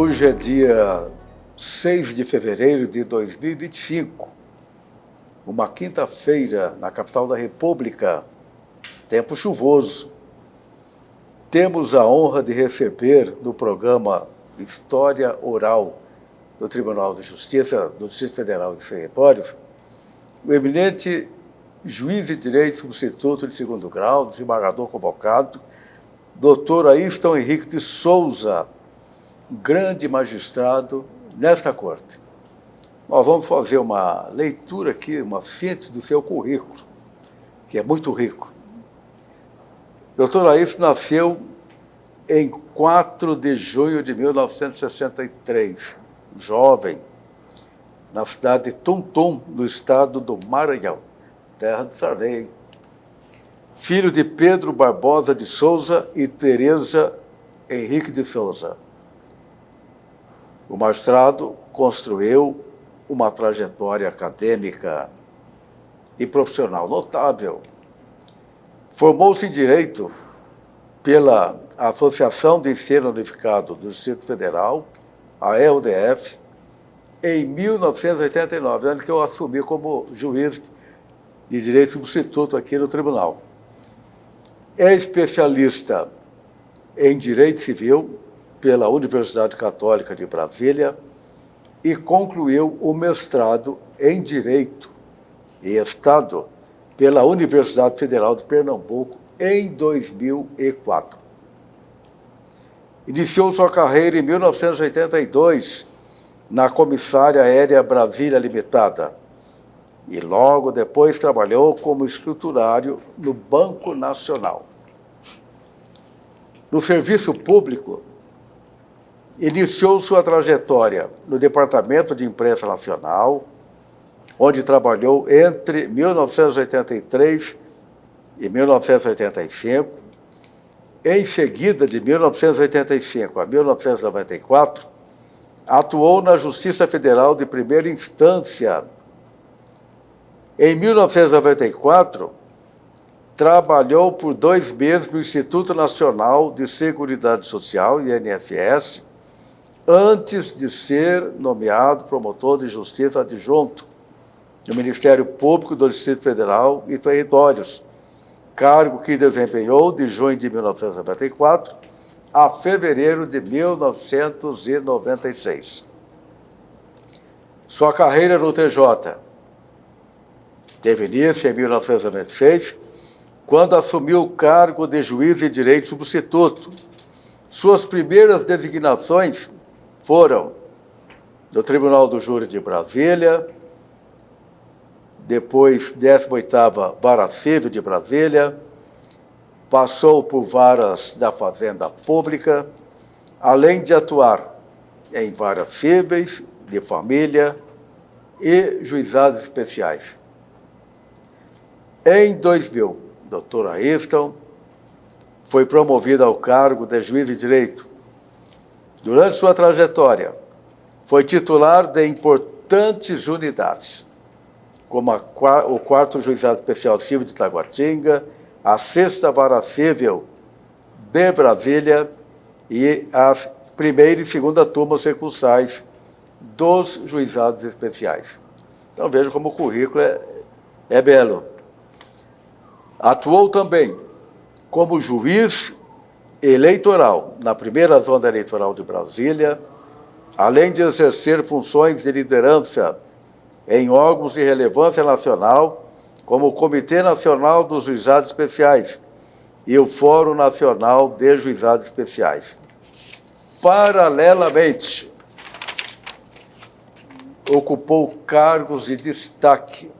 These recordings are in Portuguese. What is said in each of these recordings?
Hoje é dia 6 de fevereiro de 2025, uma quinta-feira na capital da República, tempo chuvoso. Temos a honra de receber no programa História Oral do Tribunal de Justiça do Distrito Federal de Sergipe, o eminente juiz de direito substituto de segundo grau, desembargador convocado, Dr. Ayston Henrique de Souza, grande magistrado nesta corte. Nós vamos fazer uma leitura aqui, uma síntese do seu currículo, que é muito rico. Dr. Ayston nasceu em 4 de junho de 1963, jovem, na cidade de Tuntum, no estado do Maranhão, terra de Sarney. Filho de Pedro Barbosa de Souza e Tereza Henrique de Souza. O magistrado construiu uma trajetória acadêmica e profissional notável. Formou-se em Direito pela Associação de Ensino Unificado do Distrito Federal, a EUDF, em 1989, ano que eu assumi como juiz de Direito substituto aqui no Tribunal. É especialista em Direito Civil pela Universidade Católica de Brasília e concluiu o mestrado em Direito e Estado pela Universidade Federal de Pernambuco em 2004. Iniciou sua carreira em 1982 na Comissária Aérea Brasília Limitada e logo depois trabalhou como escriturário no Banco Nacional. No serviço público, iniciou sua trajetória no Departamento de Imprensa Nacional, onde trabalhou entre 1983 e 1985. Em seguida, de 1985 a 1994, atuou na Justiça Federal de Primeira Instância. Em 1994, trabalhou por 2 meses no Instituto Nacional de Seguridade Social, INSS, antes de ser nomeado promotor de justiça adjunto do Ministério Público do Distrito Federal e Territórios, cargo que desempenhou de junho de 1994 a fevereiro de 1996. Sua carreira no TJ teve início em 1996, quando assumiu o cargo de juiz de direito substituto. Suas primeiras designações foram do Tribunal do Júri de Brasília, depois 18ª Vara Civil de Brasília, passou por varas da Fazenda Pública, além de atuar em varas cíveis, de família e juizados especiais. Em 2000, Dr. Ayston foi promovido ao cargo de juiz de direito. Durante sua trajetória, foi titular de importantes unidades, como o 4º Juizado Especial Civil de Taguatinga, a 6ª Vara Civil de Brasília e as 1ª e 2ª turmas recursais dos Juizados Especiais. Então, veja como o currículo é belo. Atuou também como juiz eleitoral na primeira zona eleitoral de Brasília, além de exercer funções de liderança em órgãos de relevância nacional, como o Comitê Nacional dos Juizados Especiais e o Fórum Nacional de Juizados Especiais. Paralelamente, ocupou cargos de destaque,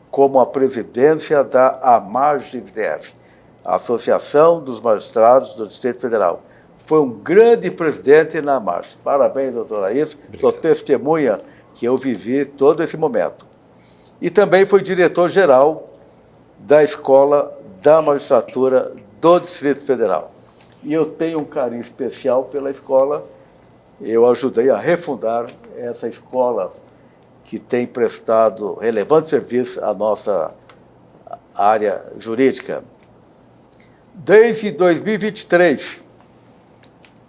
como a presidência da AMAGDF, Associação dos Magistrados do Distrito Federal. Foi um grande presidente na AMAG. Parabéns, doutora Ayston. Sou testemunha que eu vivi todo esse momento. E também foi diretor-geral da Escola da Magistratura do Distrito Federal. E eu tenho um carinho especial pela escola. Eu ajudei a refundar essa escola que tem prestado relevante serviço à nossa área jurídica. Desde 2023,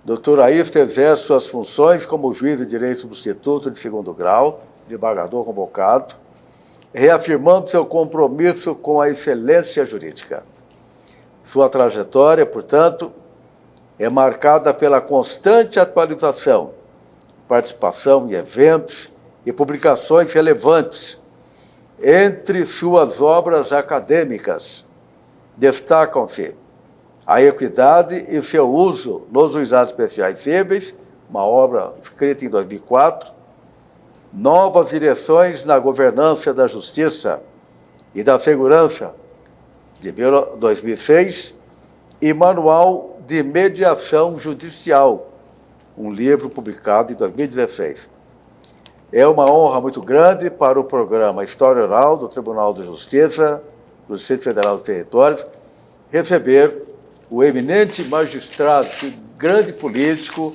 Dr. Ailton exerce suas funções como juiz de direito substituto de segundo grau, desembargador convocado, reafirmando seu compromisso com a excelência jurídica. Sua trajetória, portanto, é marcada pela constante atualização, participação em eventos e publicações relevantes. Entre suas obras acadêmicas, destacam-se A Equidade e seu uso nos juizados especiais cíveis, uma obra escrita em 2004, Novas direções na governança da justiça e da segurança, de 2006, e Manual de Mediação Judicial, um livro publicado em 2016. É uma honra muito grande para o programa História Oral do Tribunal de Justiça, do Distrito Federal dos Territórios, receber o eminente magistrado, grande político,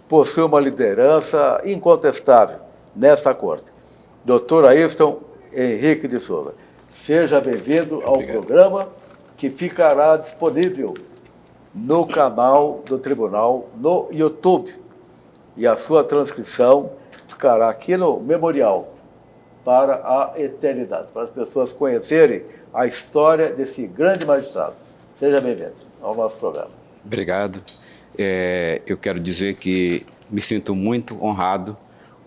possui uma liderança incontestável nesta corte, Dr. Ailton Henrique de Souza. Seja bem-vindo ao programa, que ficará disponível no canal do Tribunal no YouTube. E a sua transcrição ficará aqui no memorial para a eternidade, para as pessoas conhecerem a história desse grande magistrado. Seja bem-vindo ao nosso programa. Obrigado. Eu quero dizer que me sinto muito honrado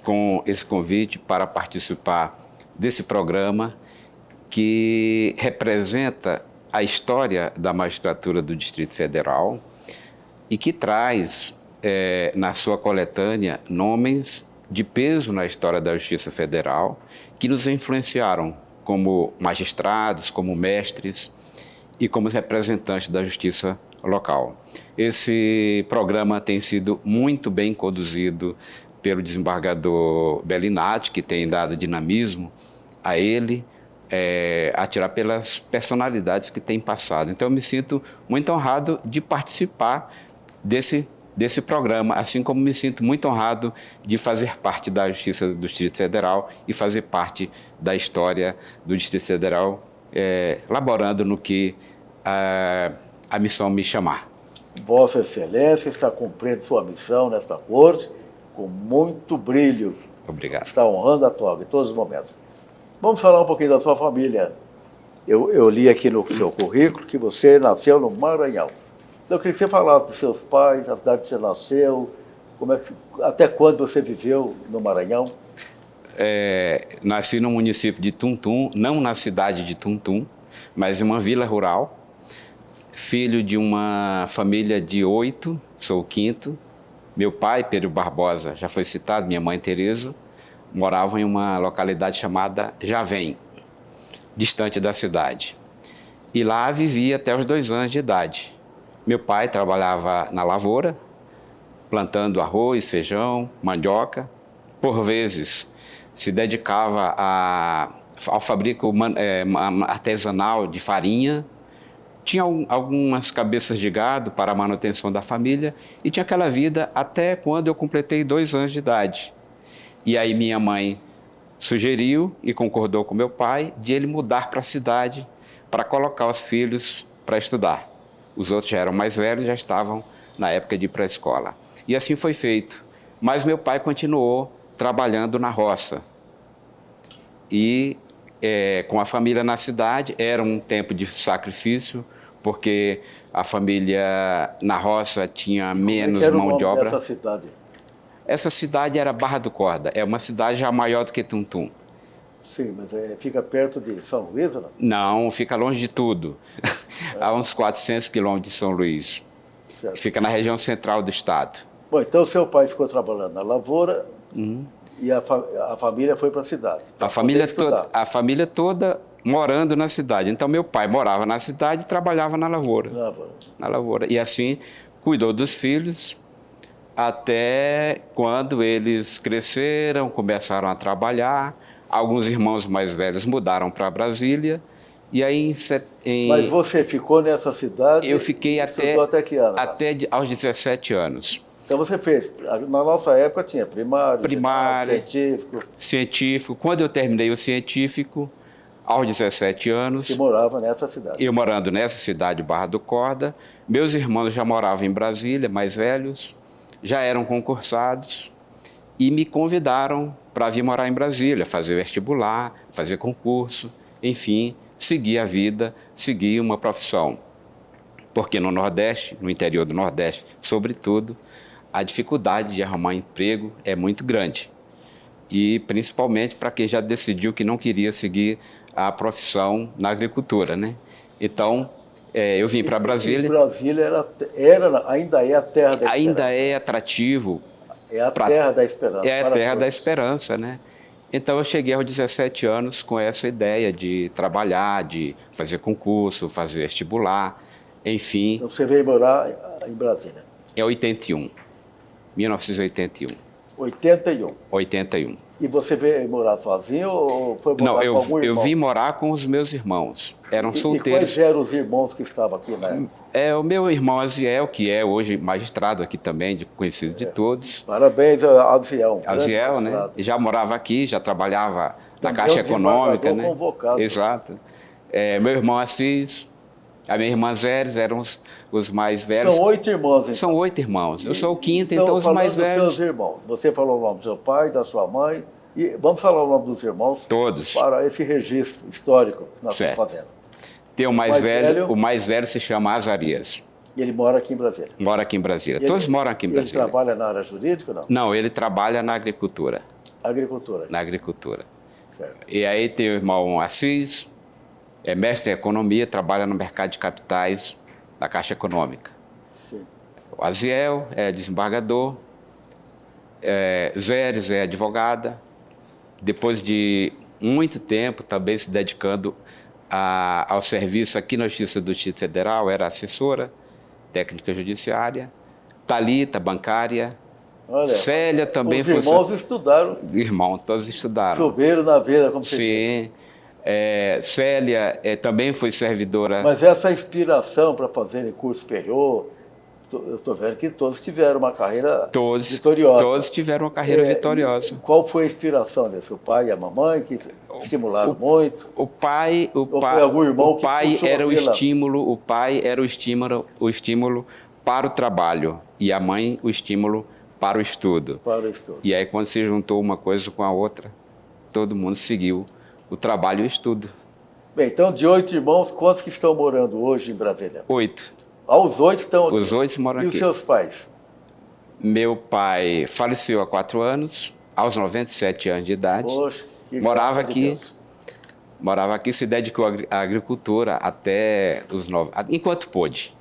com esse convite para participar desse programa que representa a história da magistratura do Distrito Federal e que traz na sua coletânea nomes de peso na história da Justiça Federal que nos influenciaram como magistrados, como mestres e como representantes da justiça local. Esse programa tem sido muito bem conduzido pelo desembargador Bellinati, que tem dado dinamismo a ele, a tirar pelas personalidades que tem passado. Então, eu me sinto muito honrado de participar desse programa, assim como me sinto muito honrado de fazer parte da Justiça do Distrito Federal e fazer parte da história do Distrito Federal, laborando no que a missão me chamar. Vossa Excelência está cumprindo sua missão nesta corte com muito brilho. Obrigado. Está honrando a toga em todos os momentos. Vamos falar um pouquinho da sua família. Eu li aqui no seu currículo que você nasceu no Maranhão. Eu queria que você falasse dos seus pais, a cidade que você nasceu, até quando você viveu no Maranhão? Nasci no município de Tuntum, não na cidade de Tuntum, mas em uma vila rural. Filho de uma família de 8, sou o quinto. Meu pai, Pedro Barbosa, já foi citado, minha mãe, Tereza, moravam em uma localidade chamada Javém, distante da cidade. E lá vivia até os 2 anos de idade. Meu pai trabalhava na lavoura, plantando arroz, feijão, mandioca. Por vezes, se dedicava ao fabrico artesanal de farinha. Tinha algumas cabeças de gado para a manutenção da família e tinha aquela vida até quando eu completei 2 anos de idade. E aí minha mãe sugeriu e concordou com meu pai de ele mudar para a cidade para colocar os filhos para estudar. Os outros já eram mais velhos, já estavam na época de pré-escola. E assim foi feito. Mas meu pai continuou trabalhando na roça. E com a família na cidade, era um tempo de sacrifício, porque a família na roça tinha menos mão de obra. Essa cidade? Essa cidade era Barra do Corda, é uma cidade já maior do que Tuntum. Sim, mas fica perto de São Luís, ou não? Não, fica longe de tudo. Há uns 400 quilômetros de São Luís. Certo. Fica na região central do estado. Bom, então seu pai ficou trabalhando na lavoura e a família foi para a cidade. A família toda morando na cidade. Então, meu pai morava na cidade e trabalhava na lavoura. Na lavoura. E assim, cuidou dos filhos até quando eles cresceram, começaram a trabalhar. Alguns irmãos mais velhos mudaram para Brasília. E aí, Mas você ficou nessa cidade? Eu fiquei até que ano? Até aos 17 anos. Então você fez, na nossa época tinha primário, ginásio, científico. Científico. Quando eu terminei o científico, Aos 17 anos... Você morava nessa cidade? Eu morando nessa cidade, Barra do Corda. Meus irmãos já moravam em Brasília, mais velhos, já eram concursados e me convidaram para vir morar em Brasília, fazer vestibular, fazer concurso, enfim, seguir a vida, seguir uma profissão. Porque no Nordeste, no interior do Nordeste, sobretudo, a dificuldade de arrumar emprego é muito grande. E principalmente para quem já decidiu que não queria seguir a profissão na agricultura, né? Então, eu vim para Brasília. E Brasília ainda é a terra da esperança. Ainda é atrativo. É a terra da esperança. É a terra da esperança, né? Então, eu cheguei aos 17 anos com essa ideia de trabalhar, de fazer concurso, fazer vestibular, enfim. Então, você veio morar em Brasília? É 81, 1981. 81? 81. E você veio morar sozinho ou foi morar Não, com algum irmão? eu vim morar com os meus irmãos. Eram solteiros. E quais eram os irmãos que estavam aqui na época? O meu irmão Aziel, que é hoje magistrado aqui também, conhecido de todos. Parabéns, Aziel. Aziel, né? Já morava aqui, já trabalhava na Caixa Econômica, né? Convocado. Exato. Meu irmão Assis, a minha irmã Zéres eram os mais velhos. São 8 irmãos, então. São 8 irmãos. Eu sou o quinto, então os mais velhos. Falando dos seus irmãos, você falou o nome do seu pai, da sua mãe, e vamos falar o nome dos irmãos. Todos. Para esse registro histórico que nós estamos fazendo. Tem o mais velho se chama Azarias. E ele mora aqui em Brasília? Mora aqui em Brasília. Todos moram aqui em Brasília. Ele trabalha na área jurídica ou não? Não, ele trabalha na agricultura. Agricultura? Na agricultura. Certo. E aí tem o irmão Assis, é mestre em economia, trabalha no mercado de capitais da Caixa Econômica. Sim. O Aziel é desembargador, Zéres é advogada. Depois de muito tempo também se dedicando ao serviço aqui na Justiça do Distrito Federal, era assessora técnica judiciária. Thalita, bancária. Olha, Célia também foi... Os irmãos estudaram. Irmãos, todos estudaram. Choveram na veia, como você Sim. Célia também foi servidora. Mas essa inspiração para fazerem curso superior, eu estou vendo que todos tiveram uma carreira vitoriosa. Todos tiveram uma carreira vitoriosa. Qual foi a inspiração desse? O pai e a mamãe que estimularam muito? O pai era o estímulo. O pai era o estímulo para o trabalho e a mãe o estímulo para o estudo. Para o estudo. E aí quando se juntou uma coisa com a outra, todo mundo seguiu o trabalho e o estudo. Bem, então de 8 irmãos, quantos que estão morando hoje em Brasília? 8. Os 8 estão aqui? Os 8 moram aqui. E os seus pais? Meu pai faleceu há 4 anos, aos 97 anos de idade. Poxa, que morava aqui, se dedicou à agricultura até enquanto pôde.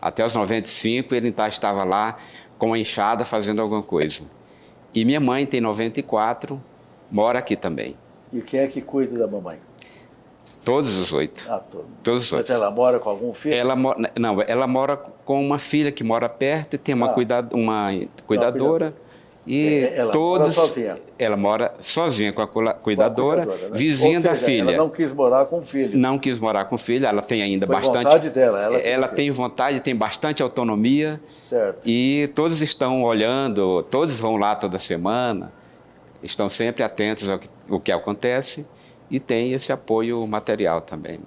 Até os 95 ele estava lá com a enxada fazendo alguma coisa. E minha mãe tem 94, mora aqui também. E quem é que cuida da mamãe? Todos os 8. Todos os 8. Mas ela mora com algum filho? Ela mora com uma filha que mora perto e tem uma cuidadora. E ela todos. Mora sozinha. Ela mora sozinha com a cuidadora, né? Vizinha da filha. Ela não quis morar com o filho. Não quis morar com o filho, ela tem ainda Foi bastante. Vontade dela. Ela tem vontade, tem bastante autonomia. Certo. E todos estão olhando, todos vão lá toda semana, estão sempre atentos ao que acontece e tem esse apoio material também.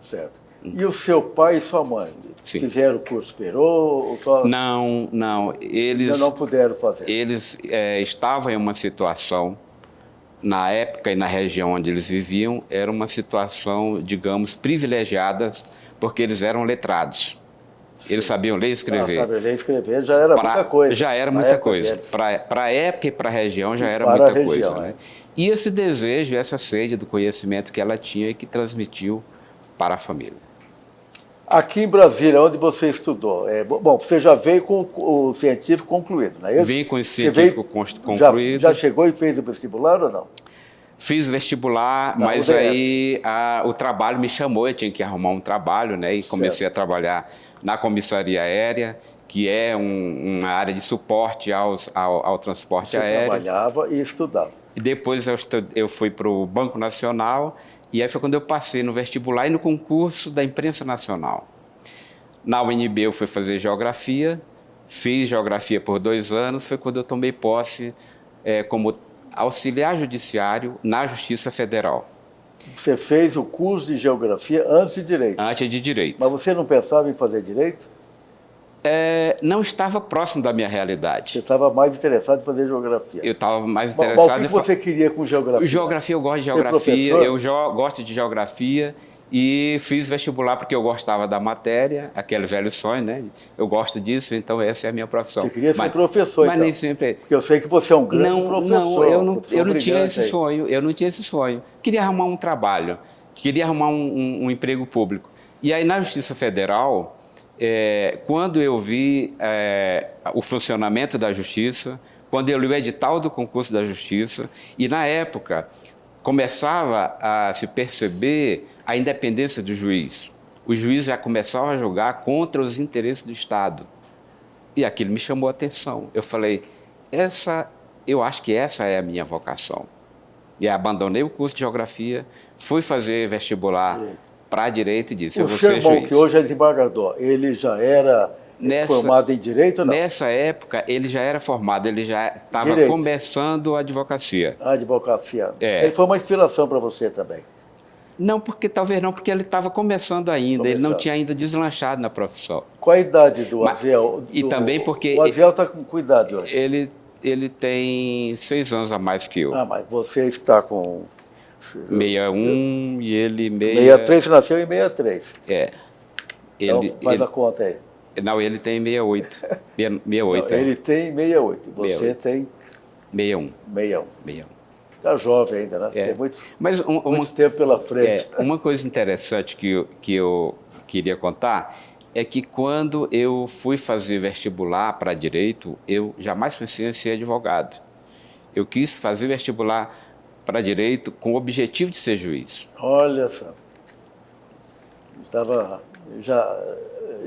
Certo. E o seu pai e sua mãe? Sim. Fizeram o curso superior ou só... Não. Eles não puderam fazer. Eles estavam em uma situação, na época e na região onde eles viviam, era uma situação, digamos, privilegiada, porque eles eram letrados. Sim. Eles sabiam ler e escrever. Saber ler e escrever já era muita coisa. Já era muita coisa. Para a época e para a região já era muita coisa. Né? E esse desejo, essa sede do conhecimento que ela tinha e que transmitiu para a família. Aqui em Brasília, onde você estudou, bom, você já veio com o científico concluído, não é isso? Vim com o científico concluído. Já chegou e fez o vestibular ou não? Fiz vestibular, mas aí o trabalho me chamou, eu tinha que arrumar um trabalho, né? E comecei a trabalhar na comissaria aérea, que é uma área de suporte ao transporte aéreo. Você trabalhava e estudava. E depois eu fui para o Banco Nacional. E aí foi quando eu passei no vestibular e no concurso da Imprensa Nacional. Na UNB eu fui fazer geografia, fiz geografia por 2 anos, foi quando eu tomei posse como auxiliar judiciário na Justiça Federal. Você fez o curso de geografia antes de direito. Antes de direito. Mas você não pensava em fazer direito? Não estava próximo da minha realidade. Você estava mais interessado em fazer geografia. Eu estava mais Mas interessado o que você queria com geografia? Geografia, eu gosto de Ser geografia, professor? gosto de geografia e fiz vestibular porque eu gostava da matéria, aquele velho sonho, né? Eu gosto disso, então essa é a minha profissão. Você queria ser professor, mas então? nem sempre. Porque eu sei que você é um grande professor. Eu não tinha esse aí. sonho, eu não tinha esse sonho. Queria arrumar um trabalho, queria arrumar um emprego público. E aí na Justiça Federal, quando eu vi o funcionamento da Justiça, quando eu li o edital do concurso da Justiça, e na época começava a se perceber a independência do juiz. O juiz já começava a julgar contra os interesses do Estado. E aquilo me chamou a atenção. Eu falei, eu acho que essa é a minha vocação. E abandonei o curso de Geografia, fui fazer vestibular para Direito e disse, eu vou ser juiz. Que hoje é desembargador, ele já era formado em Direito ou não? Nessa época, ele já era formado, ele já estava começando a advocacia. A advocacia. Ele foi uma inspiração para você também? Não, talvez não, porque ele estava começando ainda, ele não tinha ainda deslanchado na profissão. Qual a idade do Aziel? E também porque... O Aziel está com cuidado hoje? Ele tem 6 anos a mais que eu. Mas você está com... 61 e ele 63, você nasceu em 63. Então faz a conta aí. Não, ele tem 68. 68. Não, ele tem 68, você 68. tem... 61. 61. Está jovem ainda, né? Tem muito tempo pela frente. Uma coisa interessante que eu queria contar é que quando eu fui fazer vestibular para Direito, eu jamais pensei em ser advogado. Eu quis fazer vestibular para Direito com o objetivo de ser juiz. Olha só.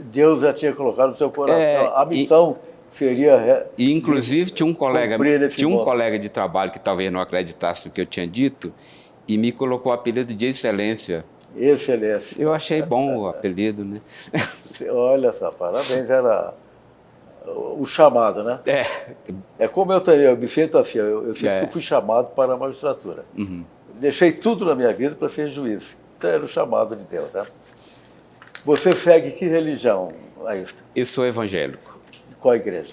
Deus já tinha colocado no seu coração. A missão seria... E, inclusive, tinha um colega de trabalho que talvez não acreditasse no que eu tinha dito e me colocou o apelido de Excelência. Excelência. Eu achei bom o apelido, né? Olha só, parabéns. Era o chamado, né? Como eu também, eu me sinto assim, eu sempre fui chamado para a magistratura. Uhum. Deixei tudo na minha vida para ser juiz. Então era o chamado de Deus, né? Você segue que religião, Ailton? Eu sou evangélico. De qual igreja?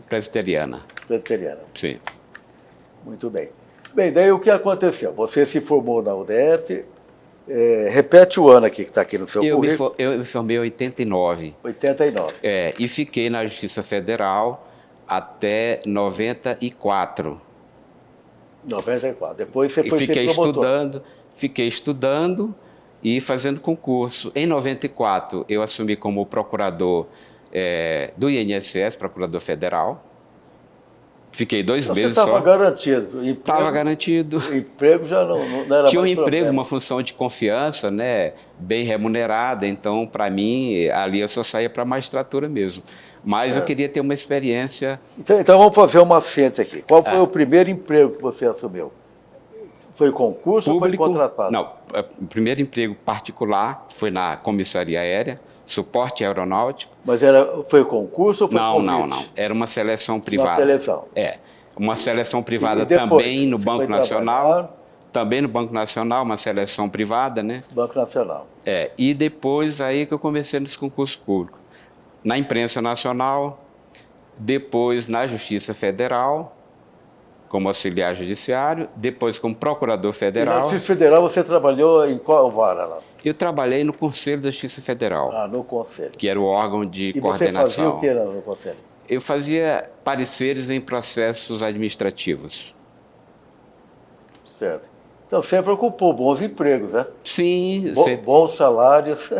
Presbiteriana. Presbiteriana. Sim. Muito bem. Bem, daí o que aconteceu? Você se formou na UDF, repete o ano aqui que está aqui no seu currículo. Eu me formei em 89. 89. E fiquei na Justiça Federal até 94. 94. Depois você foi ser promotor. Fiquei estudando e fazendo concurso. Em 94, eu assumi como procurador do INSS, procurador federal. Fiquei 2 meses só. Você estava garantido? Estava garantido. O emprego já não era Tinha um mais emprego, problema. uma função de confiança, né, bem remunerada, então, para mim, ali eu só saía para a magistratura mesmo. Mas eu queria ter uma experiência... Então vamos fazer uma ciência aqui. Qual foi o primeiro emprego que você assumiu? Foi concurso Público, ou foi contratado? Não, o primeiro emprego particular foi na comissaria aérea, suporte aeronáutico. Mas foi concurso ou foi convite? Não. Era uma seleção privada. Uma seleção. Uma seleção privada depois, também no Banco Nacional. Também no Banco Nacional, uma seleção privada, né? Banco Nacional. E depois aí que eu comecei nesse concurso público. Na imprensa nacional, depois na Justiça Federal, como auxiliar judiciário, depois como procurador federal. E na Justiça Federal você trabalhou em qual vara lá? Eu trabalhei no Conselho da Justiça Federal. No Conselho. Que era o órgão de coordenação. E você fazia o que no Conselho? Eu fazia pareceres em processos administrativos. Certo. Então sempre ocupou bons empregos, né? Sim. Bons salários.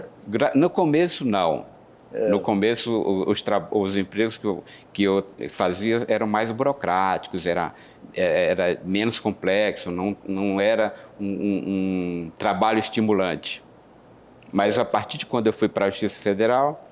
No começo, não. No começo, os empregos que eu fazia eram mais burocráticos, era menos complexo, não era um trabalho estimulante. Mas a partir de quando eu fui para a Justiça Federal,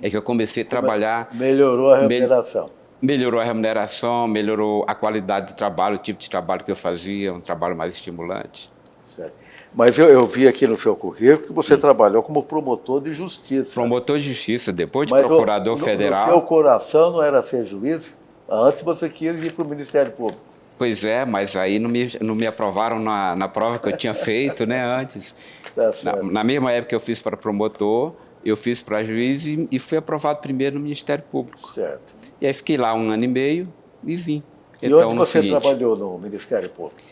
é que eu comecei a trabalhar... Melhorou a remuneração. Melhorou a remuneração, melhorou a qualidade do trabalho, o tipo de trabalho que eu fazia, um trabalho mais estimulante. Certo. Mas eu vi aqui no seu currículo que você trabalhou como promotor de justiça. Promotor de justiça, depois de procurador federal. No seu coração não era ser juiz? Antes você quis ir para o Ministério Público. Pois é, mas aí não me aprovaram na prova que eu tinha feito, né, antes. Tá certo. Na mesma época que eu fiz para promotor, eu fiz para juiz e fui aprovado primeiro no Ministério Público. Certo. E aí fiquei lá 1 ano e meio e vim. E Então, onde no você seguinte, trabalhou no Ministério Público?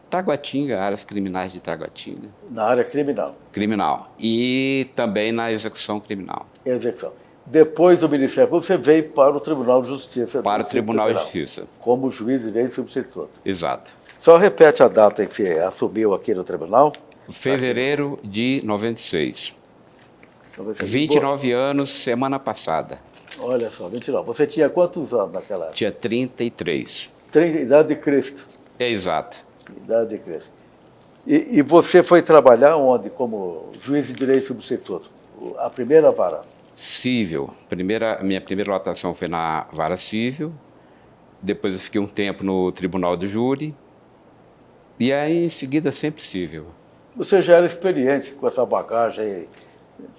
Taguatinga, áreas criminais de Taguatinga. Na área criminal. Criminal. E também na execução criminal. Execução. Depois do Ministério Público, você veio para o Tribunal de Justiça. Para o do Tribunal de Federal, Justiça. como juiz de direito substituto. Exato. Só repete a data em que você assumiu aqui no tribunal. Fevereiro de 96. Então, 29 anos, semana passada. Olha só, 29. Você tinha quantos anos naquela época? Tinha 33. Idade de Cristo. É exato. Idade de Cristo. E você foi trabalhar onde como juiz de direito substituto? A primeira vara? Cível. Minha primeira lotação foi na vara cível. Depois eu fiquei um tempo no Tribunal do Júri. E aí, em seguida, sempre cível. Você já era experiente com essa bagagem aí.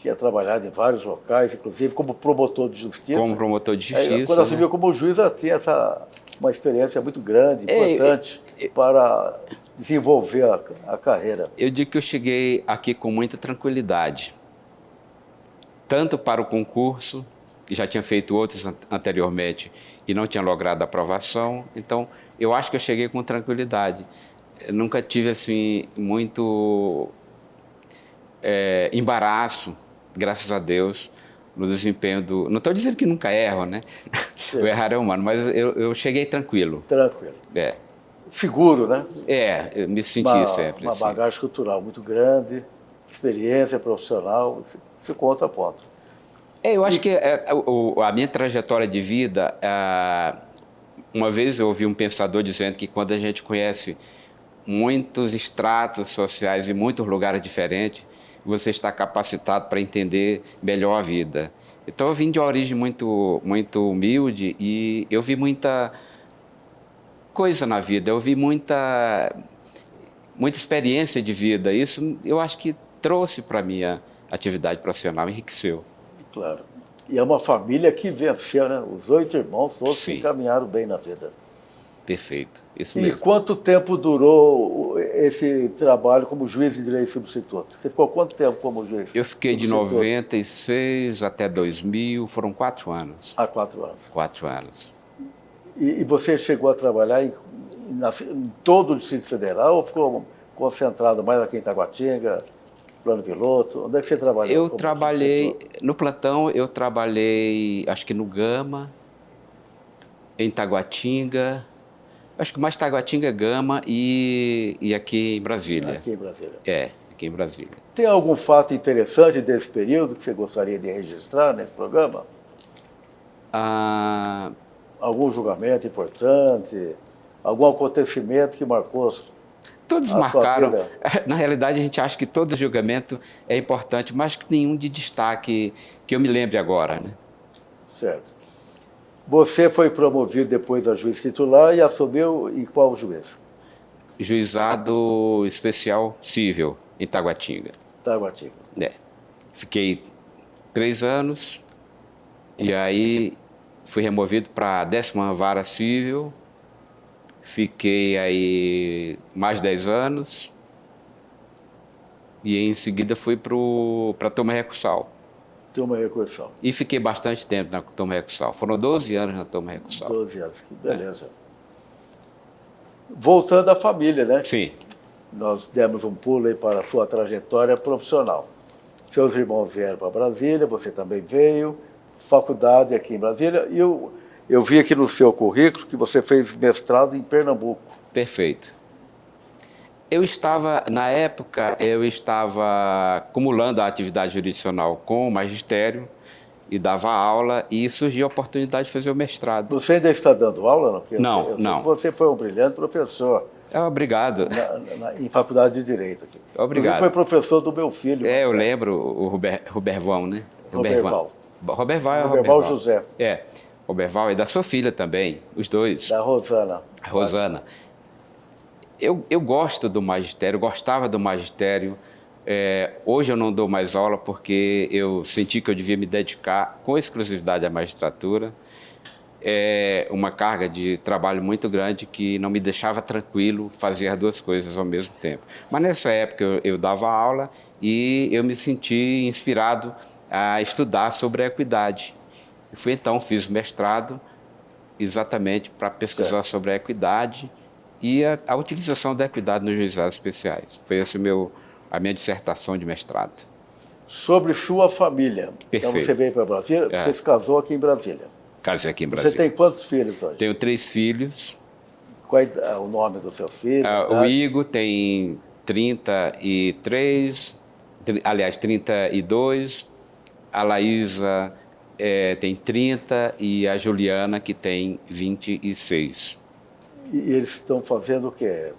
Tinha trabalhado em vários locais, inclusive como promotor de justiça. Como promotor de justiça. Aí, quando assumiu como juiz, ela tinha uma experiência muito grande, importante, para desenvolver a carreira. Eu digo que eu cheguei aqui com muita tranquilidade. Tanto para o concurso, que já tinha feito outros anteriormente e não tinha logrado aprovação. Então, eu acho que eu cheguei com tranquilidade. Eu nunca tive, assim, muito embaraço, graças a Deus, no desempenho do... Não estou dizendo que nunca erro, né? O errar é humano, mas eu cheguei tranquilo. Tranquilo. É. Seguro, né? Eu me senti sempre. Uma bagagem cultural muito grande, experiência profissional, isso conta a ponto. Eu acho que a minha trajetória de vida, uma vez eu ouvi um pensador dizendo que quando a gente conhece muitos estratos sociais em muitos lugares diferentes, você está capacitado para entender melhor a vida. Então eu vim de uma origem muito, muito humilde e eu vi muita coisa na vida, eu vi muita experiência de vida. Isso eu acho que trouxe para a minha atividade profissional, enriqueceu. Claro. E é uma família que venceu, né? Os 8 irmãos todos se encaminharam bem na vida. Perfeito, isso mesmo. E quanto tempo durou esse trabalho como juiz de direito substituto? Você ficou quanto tempo como juiz? Eu fiquei de 96 até 2000, foram 4 anos. 4 anos. 4 anos. E você chegou a trabalhar em todo o Distrito Federal ou ficou concentrado mais aqui em Taguatinga, Plano Piloto? Onde é que você trabalhou? Eu trabalhei, no plantão eu trabalhei, acho que no Gama, em Taguatinga, acho que mais Taguatinga, Gama e aqui em Brasília. Aqui em Brasília. Aqui em Brasília. Tem algum fato interessante desse período que você gostaria de registrar nesse programa? Algum julgamento importante? Algum acontecimento que marcou? Todos marcaram. Na realidade, a gente acha que todo julgamento é importante, mas que nenhum de destaque que eu me lembre agora, né? Certo. Você foi promovido depois a juiz titular e assumiu em qual juiz? Juizado Especial Cível, em Taguatinga. Taguatinga. Fiquei 3 anos e aí fui removido para a 10ª Vara Cível. Fiquei aí mais 10 anos e em seguida fui para a Turma Recursal. Turma Recursal. E fiquei bastante tempo na Turma Recursal. Foram 12 anos na Turma Recursal. 12 anos, que beleza. Voltando à família, né? Sim. Nós demos um pulo aí para a sua trajetória profissional. Seus irmãos vieram para Brasília, você também veio, faculdade aqui em Brasília, e eu vi aqui no seu currículo que você fez mestrado em Pernambuco. Perfeito. Na época, eu estava acumulando a atividade jurisdicional com o magistério e dava aula e surgiu a oportunidade de fazer o mestrado. Você ainda está dando aula? Não, não. Você foi um brilhante professor. Obrigado. Em faculdade de Direito aqui. Obrigado. Você foi professor do meu filho. Eu lembro o Roberval, né? Roberval. Roberval José. Roberval e da sua filha também, os dois. Da Rosana. Rosana. Eu gosto do magistério, gostava do magistério. Hoje eu não dou mais aula porque eu senti que eu devia me dedicar com exclusividade à magistratura. uma carga de trabalho muito grande que não me deixava tranquilo fazer as duas coisas ao mesmo tempo. Mas nessa época eu dava aula e eu me senti inspirado a estudar sobre a equidade. E fui então, fiz o mestrado exatamente para pesquisar sobre a equidade e a utilização da equidade nos juizados especiais. Foi essa a minha dissertação de mestrado. Sobre sua família. Perfeito. Então você veio para Brasília, você se casou aqui em Brasília. Casei aqui em Brasília. Você tem quantos filhos hoje? Tenho 3 filhos. Qual é o nome dos seus filhos? O Igor tem 33, aliás, 32. A Laísa tem 30 e a Juliana, que tem 26. E eles estão fazendo o quê?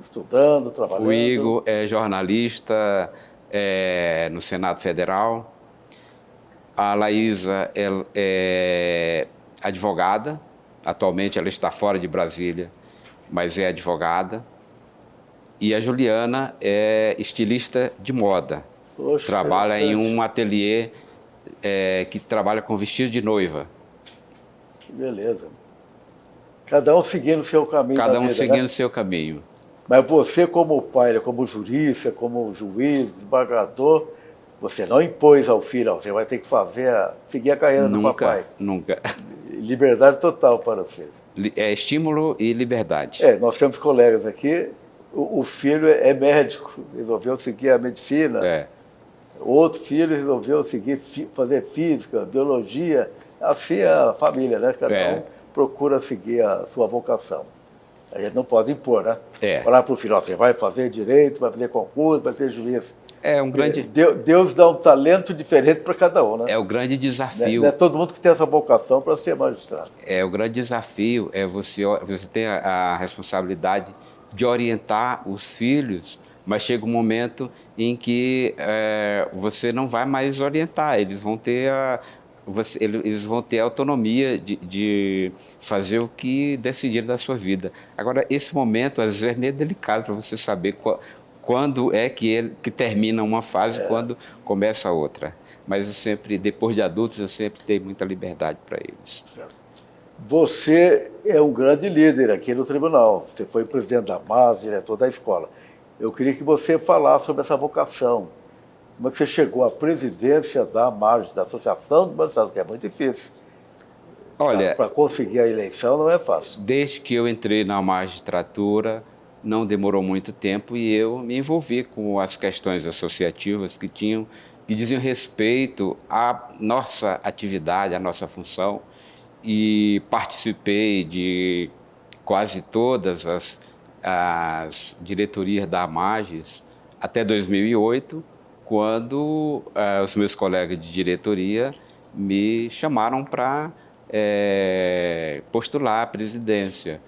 Estudando, trabalhando? O Igor é jornalista no Senado Federal. A Laísa é advogada. Atualmente ela está fora de Brasília, mas é advogada. E a Juliana é estilista de moda. Poxa, trabalha em um ateliê que trabalha com vestido de noiva. Que beleza. Cada um seguindo o seu caminho. Cada um vida, seguindo né? o seu caminho. Mas você, como pai, como jurista, como juiz, desembargador, você não impôs ao filho, você vai ter que seguir a carreira do papai. Nunca. Liberdade total para vocês. É estímulo e liberdade. Nós temos colegas aqui, o filho é médico, resolveu seguir a medicina. Outro filho resolveu fazer física, biologia. Assim é a família, né? Cada um procura seguir a sua vocação. A gente não pode impor, né? Falar para o filho, você vai fazer direito, vai fazer concurso, vai ser juiz. Deus dá um talento diferente para cada um, né? É o grande desafio. Não é todo mundo que tem essa vocação para ser magistrado. O grande desafio é você ter a responsabilidade de orientar os filhos, mas chega um momento em que você não vai mais orientar, eles vão ter a autonomia de fazer o que decidirem da sua vida. Agora, esse momento, às vezes, é meio delicado para você saber quando é que termina uma fase e quando começa a outra. Mas depois de adultos, eu sempre dei muita liberdade para eles. Você é um grande líder aqui no tribunal. Você foi presidente da MAS, diretor da escola. Eu queria que você falasse sobre essa vocação. Como é que você chegou à presidência da MAS, da Associação dos Magistrados, que é muito difícil. Olha, para conseguir a eleição não é fácil. Desde que eu entrei na magistratura, não demorou muito tempo e eu me envolvi com as questões associativas que diziam respeito à nossa atividade, à nossa função, e participei de quase todas as diretorias da AMAGES até 2008, quando os meus colegas de diretoria me chamaram para postular a presidência.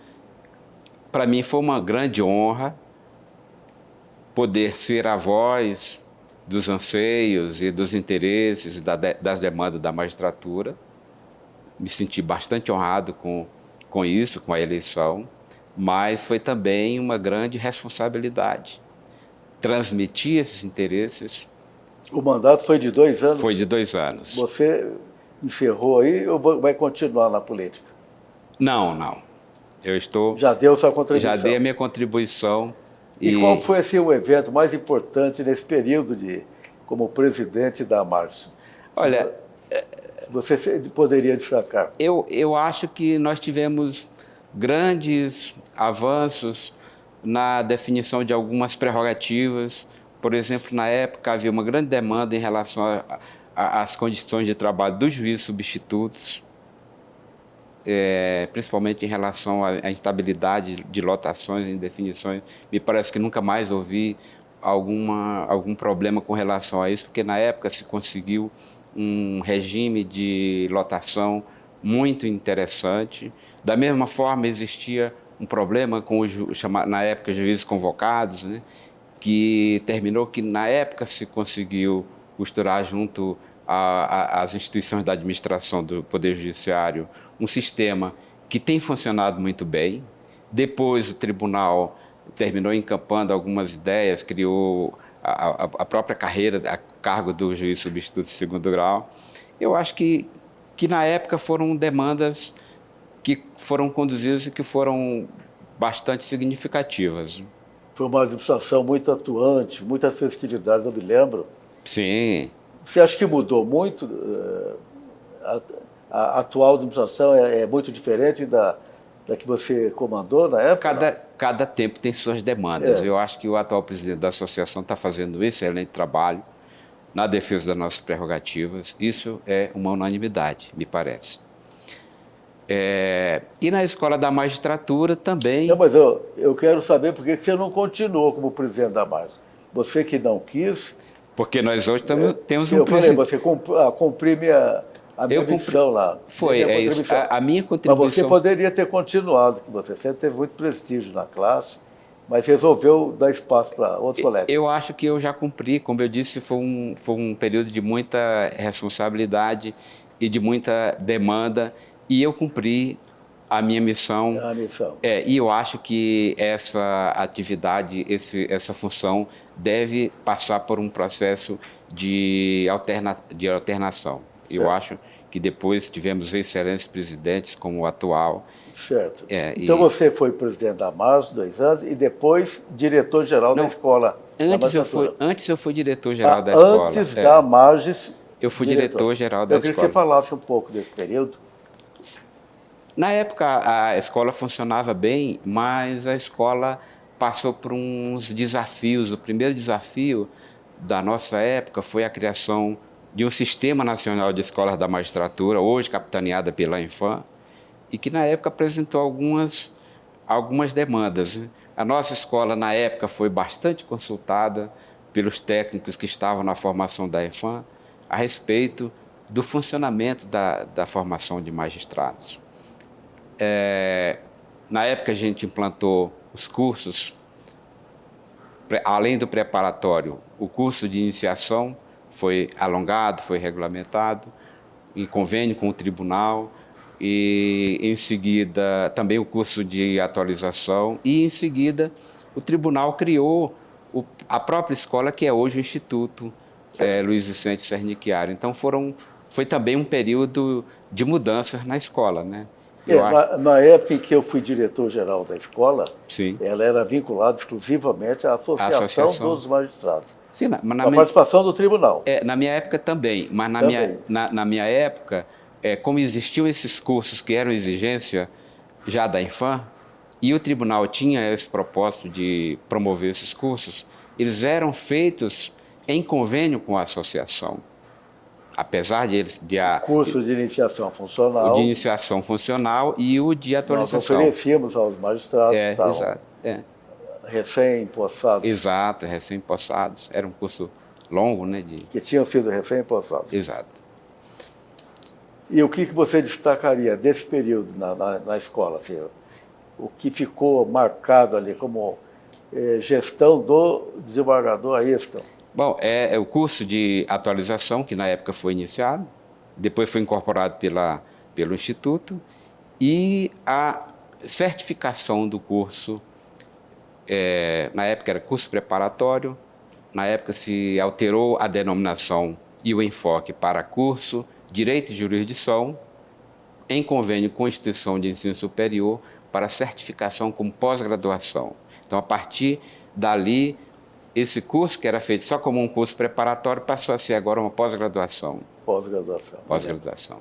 Para mim foi uma grande honra poder ser a voz dos anseios e dos interesses das demandas da magistratura. Me senti bastante honrado com isso, com a eleição, mas foi também uma grande responsabilidade transmitir esses interesses. O mandato foi de 2 anos? Foi de 2 anos. Você encerrou aí ou vai continuar na política? Não. Eu estou... Já deu sua contribuição? Já dei a minha contribuição. E qual foi assim, o evento mais importante nesse período como presidente da AMAGES? Olha... Você poderia destacar? Eu acho que nós tivemos grandes avanços na definição de algumas prerrogativas. Por exemplo, na época havia uma grande demanda em relação às condições de trabalho dos juízes substitutos, principalmente em relação à instabilidade de lotações e definições. Me parece que nunca mais ouvi algum problema com relação a isso, porque na época se conseguiu um regime de lotação muito interessante. Da mesma forma, existia um problema com na época, juízes convocados, né, que terminou que, na época, se conseguiu costurar junto às instituições da administração do Poder Judiciário um sistema que tem funcionado muito bem. Depois, o tribunal terminou encampando algumas ideias, criou a própria carreira, a cargo do juiz substituto de 2º grau. Eu acho que na época foram demandas que foram conduzidas e que foram bastante significativas. Foi uma administração muito atuante, muitas festividades, eu me lembro. Sim. Você acha que mudou muito? A atual administração é muito diferente da que você comandou na época? Cada tempo tem suas demandas. Eu acho que o atual presidente da associação está fazendo um excelente trabalho na defesa das nossas prerrogativas. Isso é uma unanimidade, me parece. E na escola da magistratura também... Não, mas eu quero saber por que você não continuou como presidente da magistratura. Você que não quis... Porque nós hoje temos um presidente... Eu falei, você cumpri a minha missão lá. Foi, é isso. A minha contribuição... Mas você poderia ter continuado, que você sempre teve muito prestígio na classe, mas resolveu dar espaço para outro colega. Eu acho que eu já cumpri, como eu disse, foi um período de muita responsabilidade e de muita demanda, e eu cumpri a minha missão. A missão. E eu acho que essa atividade, essa função deve passar por um processo de alternação. Eu acho que depois tivemos excelentes presidentes como o atual. Certo. Então você foi presidente da MAS 2 anos e depois diretor-geral da escola. Antes eu fui diretor-geral da escola. Antes da MAGES. Eu fui diretor-geral da escola. Eu queria que você falasse um pouco desse período. Na época a escola funcionava bem, mas a escola passou por uns desafios. O primeiro desafio da nossa época foi a criação de um Sistema Nacional de Escolas da Magistratura, hoje capitaneada pela Infam, e que na época apresentou algumas demandas. A nossa escola, na época, foi bastante consultada pelos técnicos que estavam na formação da Infam a respeito do funcionamento da formação de magistrados. Na época, a gente implantou os cursos, além do preparatório, o curso de iniciação foi alongado, foi regulamentado, em convênio com o tribunal, e em seguida também o curso de atualização, e em seguida o tribunal criou a própria escola, que é hoje o Instituto Luiz Vicente Sernichiari. Então foi também um período de mudanças na escola, né? Na época em que eu fui diretor-geral da escola, sim, ela era vinculada exclusivamente à Associação dos Magistrados. Sim, a participação do tribunal. Na minha época também, mas na minha época, como existiam esses cursos que eram exigência já da Infam, e o tribunal tinha esse propósito de promover esses cursos, eles eram feitos em convênio com a associação. Apesar de eles... O curso de iniciação funcional. O de iniciação funcional e o de atualização. Nós oferecíamos aos magistrados que estavam exato, recém-possados. Exato, recém-possados. Era um curso longo, né? Que tinham sido recém-possados. Exato. E o que você destacaria desse período na escola? Assim, o que ficou marcado ali como gestão do desembargador Ayrton? Bom, é o curso de atualização, que na época foi iniciado, depois foi incorporado pelo Instituto, e a certificação do curso, na época era curso preparatório, na época se alterou a denominação e o enfoque para curso Direito e Jurisdição, em convênio com a instituição de ensino superior, para certificação como pós-graduação. Então, a partir dali, esse curso, que era feito só como um curso preparatório, passou a ser agora uma pós-graduação. Pós-graduação.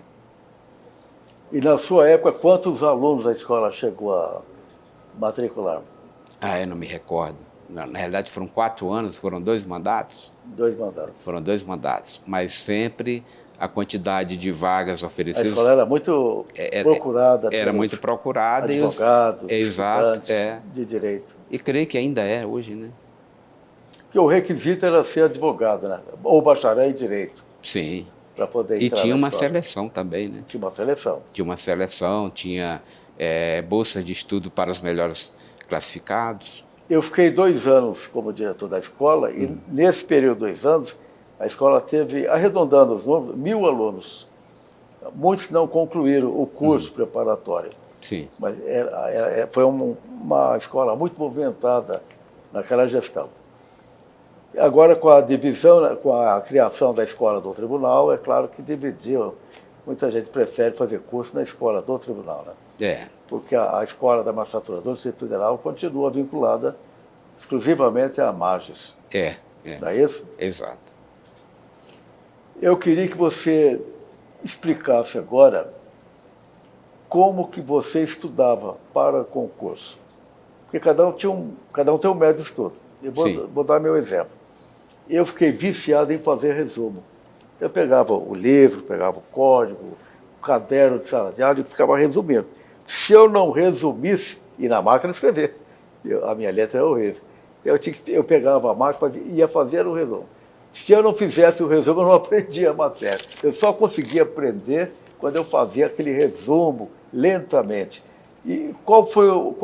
E na sua época, quantos alunos da escola chegou a matricular? Eu não me recordo. Na realidade, foram 4 anos, foram 2 mandatos. 2 mandatos. Foram 2 mandatos, mas sempre a quantidade de vagas oferecidas... A escola era muito procurada. Era muito procurada. Advogados, estudantes de direito. E creio que ainda é hoje, né? Porque o requisito era ser advogado, né? Ou bacharel em direito. Sim. Para poder entrar. E tinha uma seleção também, né? Tinha uma seleção. Tinha uma seleção, tinha bolsas de estudo para os melhores classificados. Eu fiquei 2 anos como diretor da escola e nesse período de 2 anos a escola teve, arredondando os números, 1.000 alunos. Muitos não concluíram o curso preparatório. Sim. Mas foi uma escola muito movimentada naquela gestão. Agora, com a divisão, com a criação da escola do tribunal, é claro que dividiu. Muita gente prefere fazer curso na escola do tribunal, né? Porque a escola da magistratura do Distrito Federal continua vinculada exclusivamente à Magis. Não é isso? Exato. Eu queria que você explicasse agora como que você estudava para concurso. Porque cada um tem um método de estudo. Eu vou dar meu exemplo. Eu fiquei viciado em fazer resumo. Eu pegava o livro, pegava o código, o caderno de sala de aula e ficava resumindo. Se eu não resumisse, e na máquina escrever, a minha letra é horrível, eu pegava a máquina e ia fazer o resumo. Se eu não fizesse o resumo, eu não aprendia a matéria. Eu só conseguia aprender quando eu fazia aquele resumo lentamente. E qual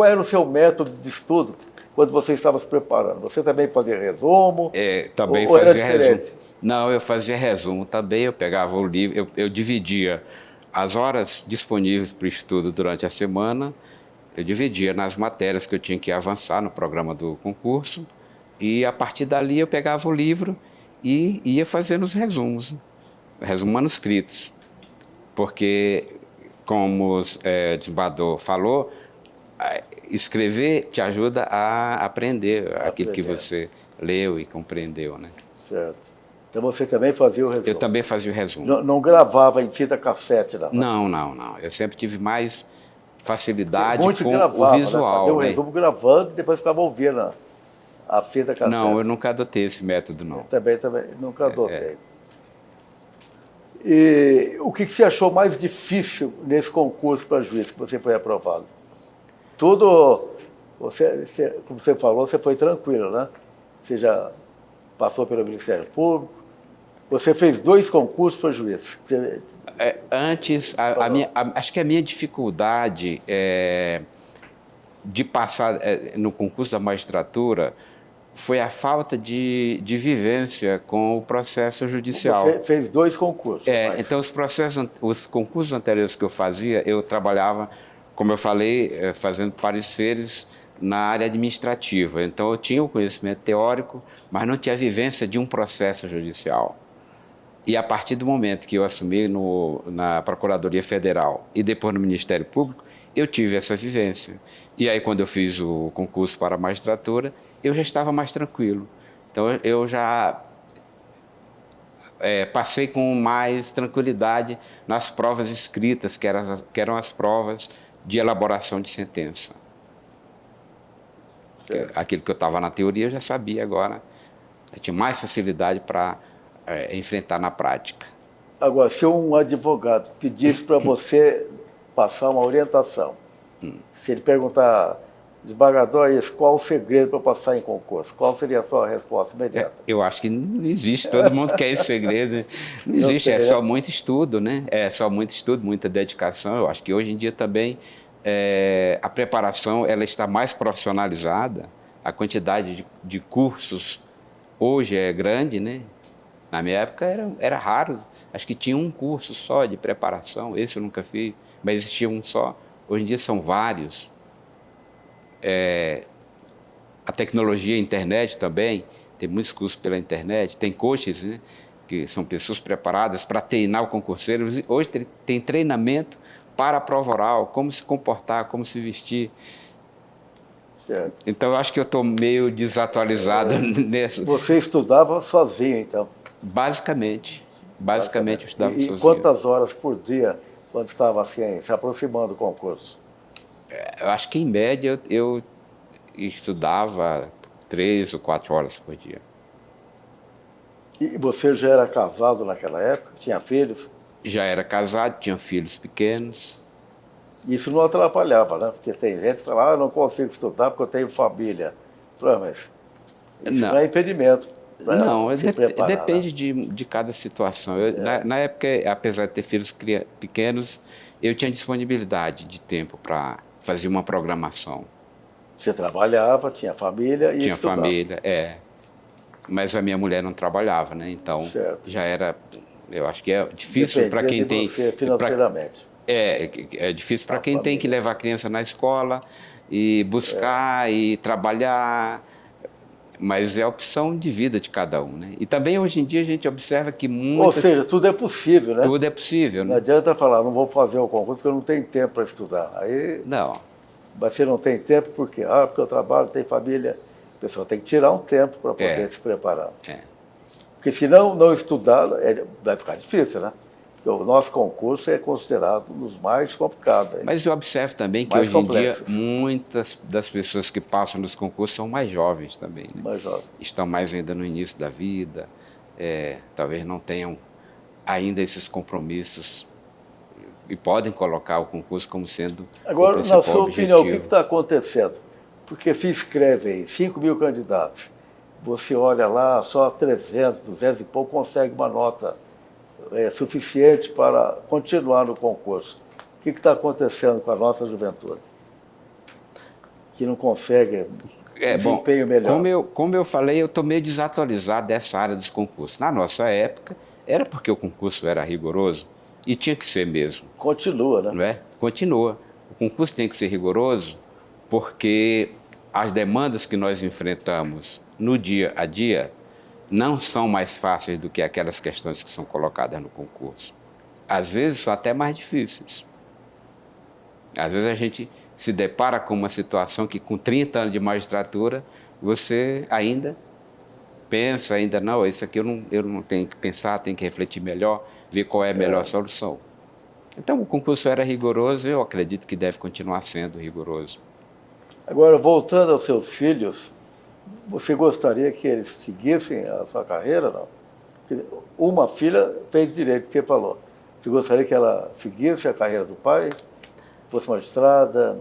era o seu método de estudo quando você estava se preparando? Você também fazia resumo? Também fazia resumo. Não, eu fazia resumo também. Eu pegava o livro, eu dividia as horas disponíveis para o estudo durante a semana, eu dividia nas matérias que eu tinha que avançar no programa do concurso, e a partir dali eu pegava o livro e ia fazendo os resumos manuscritos. Porque, como o desembargador falou, escrever te ajuda a aprender aquilo que você leu e compreendeu, né? Certo. Então você também fazia o resumo? Eu também fazia o resumo. Não gravava em fita cassete, não? Não. Eu sempre tive mais facilidade com o visual. Fazia o resumo gravando e depois ficava ouvindo a fita cassete. Não, eu nunca adotei esse método, não. Eu também nunca adotei. E o que você achou mais difícil nesse concurso para juiz que você foi aprovado? Tudo, como você falou, você foi tranquilo, né? Você já passou pelo Ministério Público, você fez 2 concursos para juiz. Antes, acho que a minha dificuldade de passar no concurso da magistratura foi a falta de vivência com o processo judicial. Você fez 2 concursos. Então, os concursos anteriores que eu fazia, eu trabalhava, como eu falei, fazendo pareceres na área administrativa. Então, eu tinha o conhecimento teórico, mas não tinha a vivência de um processo judicial. E a partir do momento que eu assumi na Procuradoria Federal e depois no Ministério Público, eu tive essa vivência. E aí, quando eu fiz o concurso para a magistratura, eu já estava mais tranquilo. Então, eu já passei com mais tranquilidade nas provas escritas, que eram as provas de elaboração de sentença. Aquilo que eu estava na teoria, eu já sabia agora. Eu tinha mais facilidade para enfrentar na prática. Agora, se um advogado pedisse para você passar uma orientação, se ele perguntar, desembargador, qual o segredo para passar em concurso? Qual seria a sua resposta imediata? Eu acho que não existe, todo mundo quer esse segredo. Né? Não existe, é só muito estudo, né? É só muito estudo, muita dedicação. Eu acho que hoje em dia também a preparação ela está mais profissionalizada, a quantidade de cursos hoje é grande, né? Na minha época era raro, acho que tinha um curso só de preparação, esse eu nunca fiz, mas existia um só. Hoje em dia são vários. A tecnologia, a internet também, tem muitos cursos pela internet, tem coaches, né, que são pessoas preparadas para treinar o concurseiro. Hoje tem treinamento para a prova oral, como se comportar, como se vestir. Certo. Então, eu acho que eu estou meio desatualizado nessa. Você estudava sozinho, então? Basicamente eu estudava sozinho. E quantas horas por dia, quando estava assim, se aproximando do concurso? Eu acho que, em média, eu estudava 3 ou 4 horas por dia. E você já era casado naquela época? Tinha filhos? Já era casado, tinha filhos pequenos. Isso não atrapalhava, né? Porque tem gente que fala, eu não consigo estudar porque eu tenho família. Mas isso não é impedimento. Não, depende de cada situação. Na época, apesar de ter filhos pequenos, eu tinha disponibilidade de tempo para fazer uma programação. Você trabalhava, tinha família e tinha estudava. Família, mas a minha mulher não trabalhava, né? Então já era, eu acho que é difícil para quem tem financeiramente. É difícil para quem tem que levar a criança na escola e buscar e trabalhar. mas é a opção de vida de cada um, né? E também hoje em dia a gente observa que Ou seja, tudo é possível, né? tudo é possível, Não né? adianta falar, não vou fazer o concurso porque eu não tenho tempo para estudar. Aí, Não, mas você não tem tempo por quê? Ah, porque eu trabalho, tenho família. A pessoa tem que tirar um tempo para poder se preparar. é. Porque se não estudar, vai ficar difícil, né? Porque o nosso concurso é considerado um dos mais complicados. Mas eu observo também que Mais hoje em dia complexos. muitas das pessoas que passam nos concursos são mais jovens também, né? Mais jovem. Estão mais ainda no início da vida, talvez não tenham ainda esses compromissos e podem colocar o concurso como sendo Agora, o principal na sua objetivo. opinião, o que está acontecendo? Porque se inscrevem 5 mil candidatos, você olha lá, só 300, 200 e pouco consegue uma nota suficiente para continuar no concurso. O que está acontecendo com a nossa juventude? Que não consegue desempenho melhor. Como eu falei, eu estou meio desatualizado dessa área dos concursos. Na nossa época, era porque o concurso era rigoroso e tinha que ser mesmo. Continua, né? Não é? Continua. O concurso tem que ser rigoroso porque as demandas que nós enfrentamos no dia a dia não são mais fáceis do que aquelas questões que são colocadas no concurso. Às vezes são até mais difíceis. Às vezes a gente se depara com uma situação que com 30 anos de magistratura você ainda pensa, não, isso aqui eu não tenho que pensar, tenho que refletir melhor, ver qual é a melhor solução. Então o concurso era rigoroso, eu acredito que deve continuar sendo rigoroso. Agora, voltando aos seus filhos, você gostaria que eles seguissem a sua carreira, não? Uma filha fez direito, que você falou. Você gostaria que ela seguisse a carreira do pai, fosse magistrada?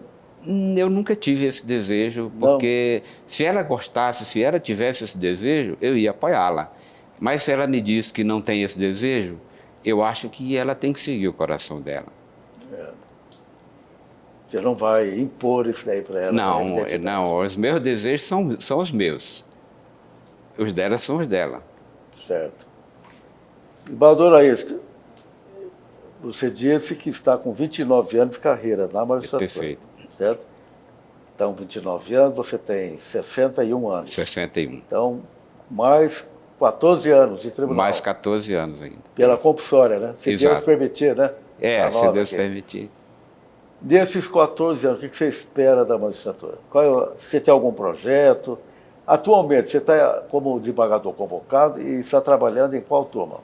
Eu nunca tive esse desejo, porque se ela gostasse, se ela tivesse esse desejo, eu ia apoiá-la. Mas se ela me diz que não tem esse desejo, eu acho que ela tem que seguir o coração dela. Você não vai impor isso daí para ela? Não, os meus desejos são os meus. Os dela são os dela. Certo. Embaixador Ailton, você disse que está com 29 anos de carreira na magistratura. Perfeito. Certo? Então, 29 anos, você tem 61 anos. 61. Então, mais 14 anos de tribunal. Mais 14 anos ainda. Pela compulsória, né? Se Exato. Deus permitir, né? Se Deus permitir. Desses 14 anos, o que você espera da magistratura? Você tem algum projeto? Atualmente, você está como desembargador convocado e está trabalhando em qual turma?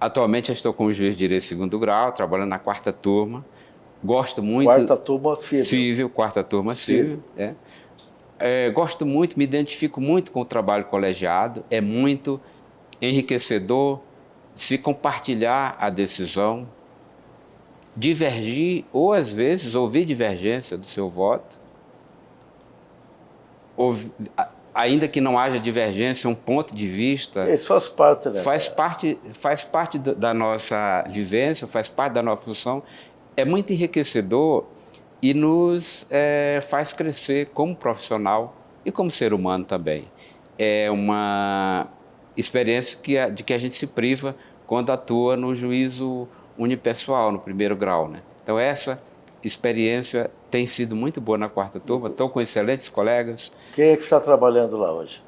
Atualmente, eu estou como juiz de direito segundo grau, trabalhando na 4ª turma. Gosto muito... 4ª turma civil. 4ª turma civil. Gosto muito, me identifico muito com o trabalho colegiado. É muito enriquecedor se compartilhar a decisão, divergir ou, às vezes, ouvir divergência do seu voto. Ainda que não haja divergência, um ponto de vista... Isso faz parte, né? Faz parte da nossa vivência, faz parte da nossa função. É muito enriquecedor e nos faz crescer como profissional e como ser humano também. É uma experiência de que a gente se priva quando atua no juízo unipessoal, no 1º grau, né? Então, essa experiência tem sido muito boa na 4ª turma. Estou com excelentes colegas. Quem é que está trabalhando lá hoje?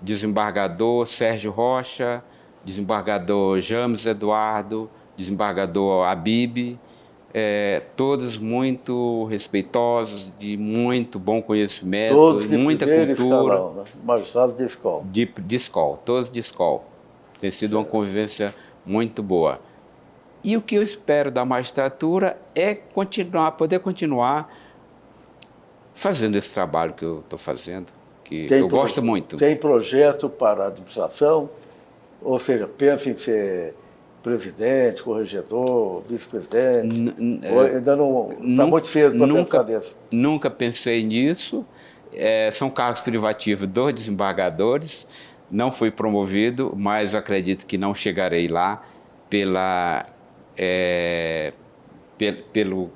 Desembargador Sérgio Rocha, desembargador James Eduardo, desembargador Abib, todos muito respeitosos, de muito bom conhecimento, todos de muita cultura. Escalão, né? Magistrados de escola. De escola, todos de escola. Tem sido uma convivência muito boa. E o que eu espero da magistratura é poder continuar fazendo esse trabalho que eu estou fazendo, que eu gosto muito. Tem projeto para a administração? Ou seja, pensa em ser presidente, corregedor, vice-presidente? Ainda não está muito cedo para pensar nisso? Nunca pensei nisso. São cargos privativos dos desembargadores. Não fui promovido, mas eu acredito que não chegarei lá pelo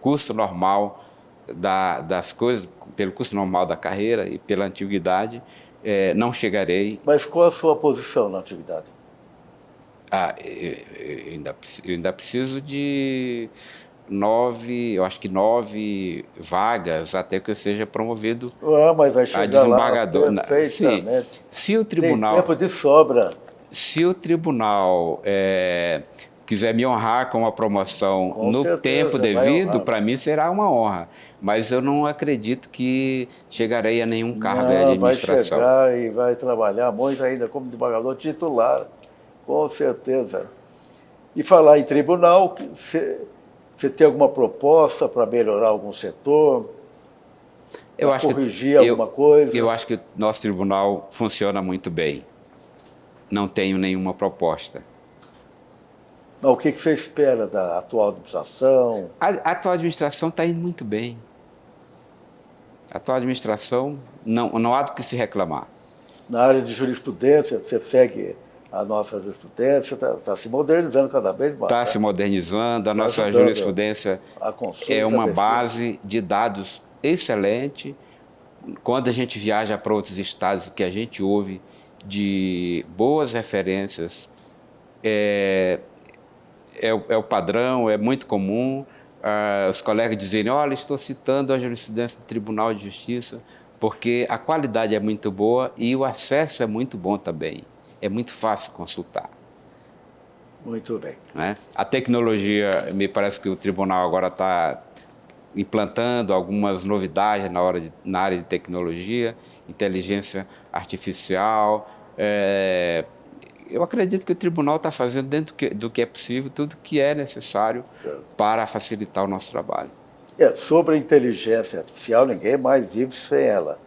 custo normal das coisas, pelo custo normal da carreira e pela antiguidade, não chegarei. Mas qual a sua posição na antiguidade? Eu ainda preciso de eu acho que 9 vagas até que eu seja promovido Mas vai a chegar desembargador. lá Sim, perfeitamente. se o Tem tribunal, tempo de sobra. se o tribunal quiser me honrar com a promoção Com no tempo certeza, vai devido, honrar. para mim será uma honra. Mas eu não acredito que chegarei a nenhum cargo de Não, vai administração. chegar e vai trabalhar muito ainda como desembargador titular, com certeza. E falar em tribunal, você tem alguma proposta para melhorar algum setor, Eu para acho que corrigir alguma coisa? eu acho que o nosso tribunal funciona muito bem. Não tenho nenhuma proposta. Mas o que você espera da atual administração? A atual administração está indo muito bem. A atual administração não há do que se reclamar. Na área de jurisprudência, você segue a nossa jurisprudência, está se modernizando cada vez mais. Está se modernizando, a nossa ajudando jurisprudência a consulta, é uma a pesquisa. base de dados excelente. Quando a gente viaja para outros estados, o que a gente ouve de boas referências é o padrão, é muito comum. Os colegas dizerem, olha, estou citando a jurisprudência do Tribunal de Justiça, porque a qualidade é muito boa e o acesso é muito bom também. É muito fácil consultar. Muito bem. Né? A tecnologia, me parece que o tribunal agora está implantando algumas novidades na área de tecnologia, inteligência artificial. Eu acredito que o tribunal está fazendo dentro do que é possível, tudo que é necessário para facilitar o nosso trabalho. Sobre a inteligência artificial, ninguém mais vive sem ela.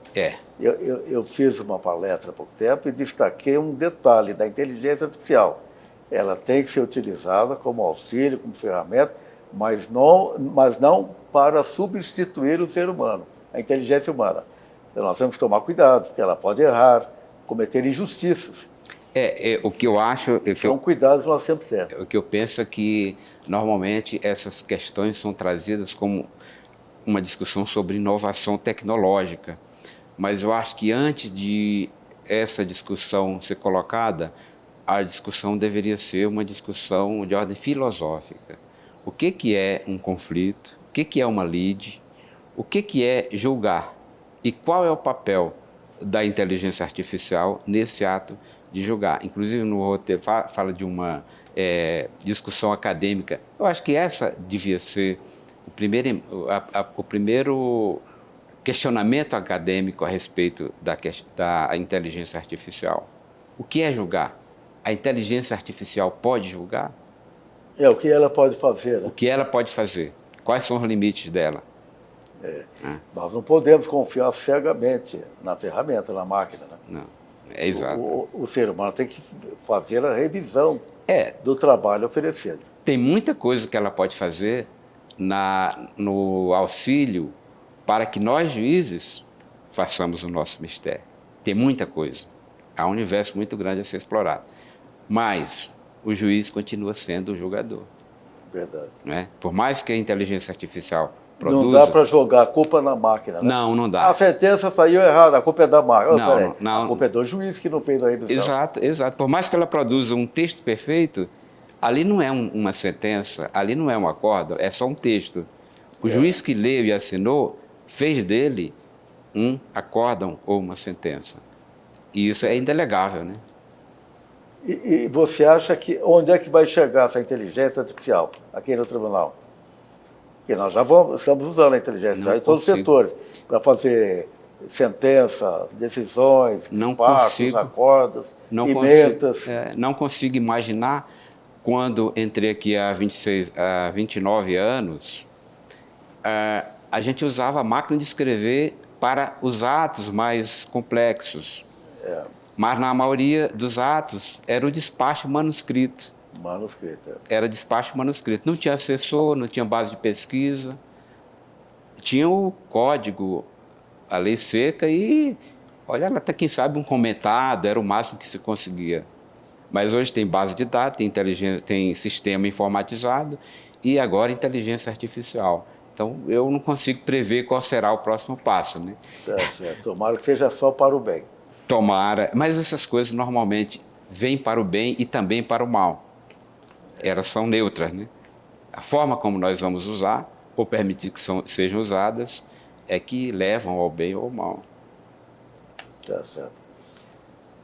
Eu fiz uma palestra há pouco tempo e destaquei um detalhe da inteligência artificial. Ela tem que ser utilizada como auxílio, como ferramenta, mas não para substituir o ser humano, a inteligência humana. Então nós temos que tomar cuidado, porque ela pode errar, cometer injustiças. O que eu acho... São cuidados que nós temos que ter. O que eu penso é que, normalmente, essas questões são trazidas como uma discussão sobre inovação tecnológica. Mas eu acho que antes de essa discussão ser colocada, a discussão deveria ser uma discussão de ordem filosófica. O que é um conflito? O que é uma lide? O que é julgar? E qual é o papel da inteligência artificial nesse ato de julgar? Inclusive, no roteiro fala de uma discussão acadêmica. Eu acho que essa devia ser o primeiro questionamento acadêmico a respeito da inteligência artificial. O que é julgar? A inteligência artificial pode julgar? O que ela pode fazer? Né? O que ela pode fazer? Quais são os limites dela? Nós não podemos confiar cegamente na ferramenta, na máquina. Né? Não, é exato. O ser humano tem que fazer a revisão do trabalho oferecido. Tem muita coisa que ela pode fazer no auxílio para que nós, juízes, façamos o nosso mistério. Tem muita coisa. Há um universo muito grande a ser explorado. Mas o juiz continua sendo o julgador. Verdade. Né? Por mais que a inteligência artificial produza... Não dá para jogar a culpa na máquina. Né? Não dá. A sentença saiu errada, a culpa é da máquina. Não. A culpa é do juiz que não fez a revisão. Exato. Por mais que ela produza um texto perfeito, ali não é uma sentença, ali não é um acordo, é só um texto. O juiz que leu e assinou fez dele um acórdão ou uma sentença. E isso é indelegável, né? E você acha que onde é que vai chegar essa inteligência artificial aqui no tribunal? Porque nós já estamos usando a inteligência artificial em todos os setores para fazer sentença, decisões, passos, acordos, emendas. Não consigo imaginar quando entrei aqui há 29 anos, a gente usava a máquina de escrever para os atos mais complexos. Mas na maioria dos atos era o despacho manuscrito. Era despacho manuscrito. Não tinha assessor, não tinha base de pesquisa. Tinha o código, a lei seca e, olha, até quem sabe um comentado, era o máximo que se conseguia. Mas hoje tem base de dados, tem sistema informatizado e agora inteligência artificial. Então, eu não consigo prever qual será o próximo passo. Né? Certo. Tomara que seja só para o bem. Tomara, mas essas coisas normalmente vêm para o bem e também para o mal. Elas são neutras, né? A forma como nós vamos usar, ou permitir que sejam usadas, é que levam ao bem ou ao mal. Tá certo.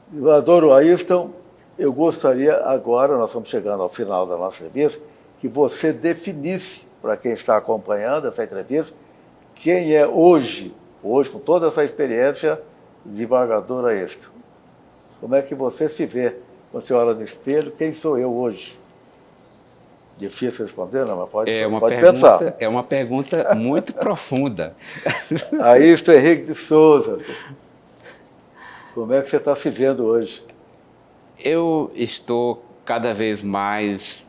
Desembargador Ayrton, eu gostaria agora, nós estamos chegando ao final da nossa entrevista, que você definisse, para quem está acompanhando essa entrevista, quem é hoje, com toda essa experiência, desembargador Ayrton. Como é que você se vê quando você olha no espelho? Quem sou eu hoje? Difícil responder, não, mas pode pensar. É uma pergunta muito profunda. Ayrton Henrique de Souza, como é que você está se vendo hoje? Eu estou cada vez mais...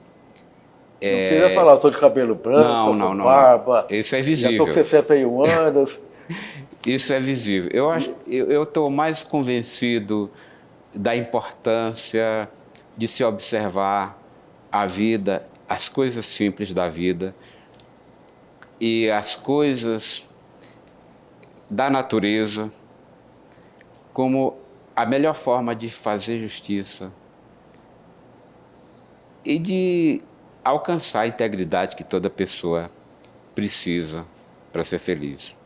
Não precisa falar, estou de cabelo branco, com barba. Isso é visível. Já estou com 61 anos. Isso é visível. Eu estou mais convencido da importância de se observar a vida, as coisas simples da vida e as coisas da natureza como a melhor forma de fazer justiça e de alcançar a integridade que toda pessoa precisa para ser feliz.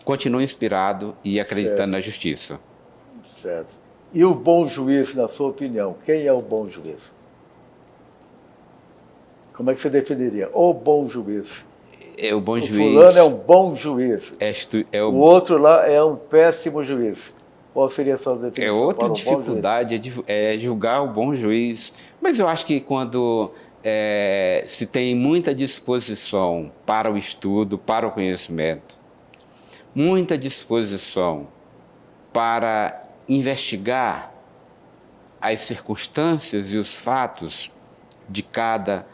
Continue inspirado e acreditando na justiça. Certo. E o bom juiz, na sua opinião, quem é o bom juiz? Como é que você definiria? O bom juiz. O bom juiz. Fulano é um bom juiz. O outro lá é um péssimo juiz. Qual seria a sua definição? Outra dificuldade é julgar o bom juiz. Mas eu acho que quando se tem muita disposição para o estudo, para o conhecimento, muita disposição para investigar as circunstâncias e os fatos de cada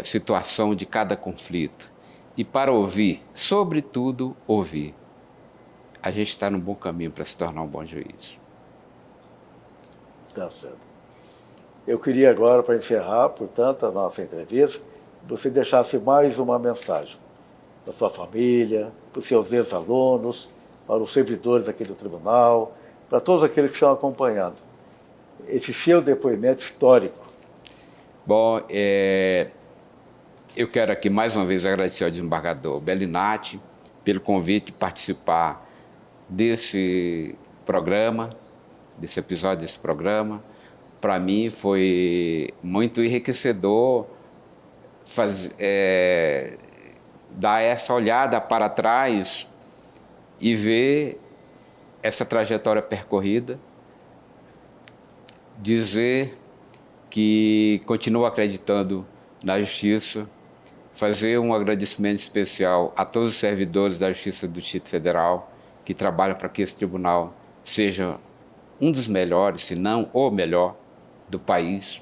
situação, de cada conflito, e para ouvir, sobretudo ouvir, a gente está no bom caminho para se tornar um bom juiz. Tá certo. Eu queria agora, para encerrar, portanto, a nossa entrevista, que você deixasse mais uma mensagem para sua família, para os seus ex-alunos, para os servidores aqui do tribunal, para todos aqueles que estão acompanhando esse seu depoimento histórico. Bom, eu quero aqui mais uma vez agradecer ao desembargador Bellinati pelo convite de participar desse programa, desse episódio desse programa. Para mim foi muito enriquecedor dar essa olhada para trás e ver essa trajetória percorrida, dizer que continuo acreditando na justiça, fazer um agradecimento especial a todos os servidores da Justiça do Distrito Federal que trabalham para que esse tribunal seja um dos melhores, se não o melhor do país,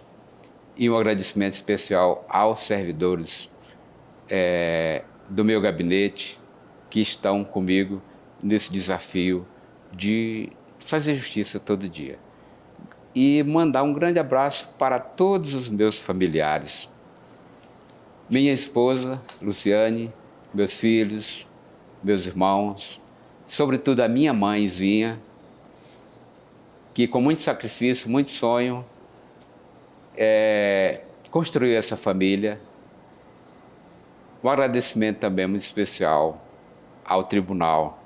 e um agradecimento especial aos servidores do meu gabinete que estão comigo nesse desafio de fazer justiça todo dia. E mandar um grande abraço para todos os meus familiares. Minha esposa, Luciane, meus filhos, meus irmãos, sobretudo a minha mãezinha, que com muito sacrifício, muito sonho, construiu essa família. Um agradecimento também muito especial ao tribunal,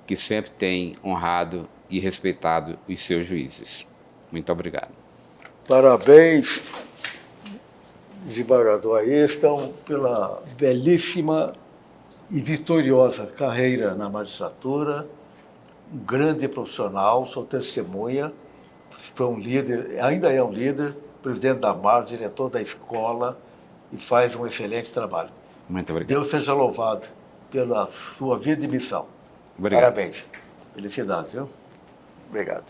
que sempre tem honrado e respeitado os seus juízes. Muito obrigado. Parabéns, desembargador Ayrton, pela belíssima e vitoriosa carreira na magistratura. Um grande profissional, sou testemunha, foi um líder, ainda é um líder, presidente da MAR, diretor da escola, e faz um excelente trabalho. Muito obrigado. Deus seja louvado pela sua vida e missão. Obrigado. Parabéns. Felicidades, viu? Obrigado.